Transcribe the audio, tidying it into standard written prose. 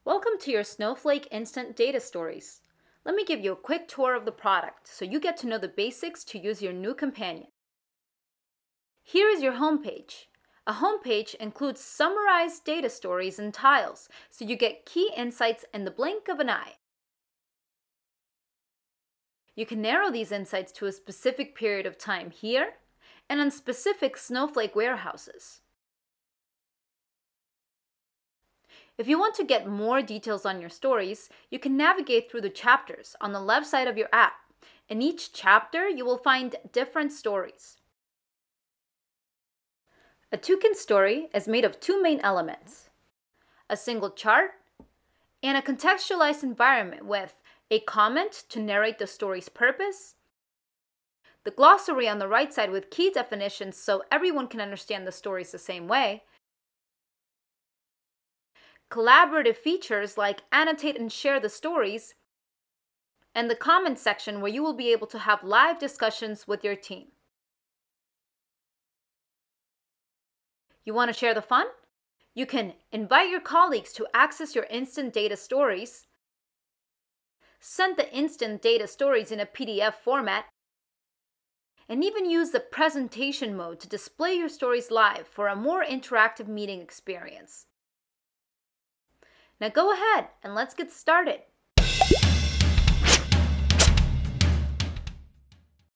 Welcome to your Snowflake Instant Data Stories. Let me give you a quick tour of the product so you get to know the basics to use your new companion. Here is your homepage. A homepage includes summarized data stories and tiles, so you get key insights in the blink of an eye. You can narrow these insights to a specific period of time here and on specific Snowflake warehouses. If you want to get more details on your stories, you can navigate through the chapters on the left side of your app. In each chapter, you will find different stories. A Toucan story is made of two main elements: a single chart and a contextualized environment with a comment to narrate the story's purpose, the glossary on the right side with key definitions so everyone can understand the stories the same way, collaborative features like annotate and share the stories, and the comments section where you will be able to have live discussions with your team. You want to share the fun? You can invite your colleagues to access your instant data stories, send the instant data stories in a PDF format, and even use the presentation mode to display your stories live for a more interactive meeting experience. Now go ahead and let's get started.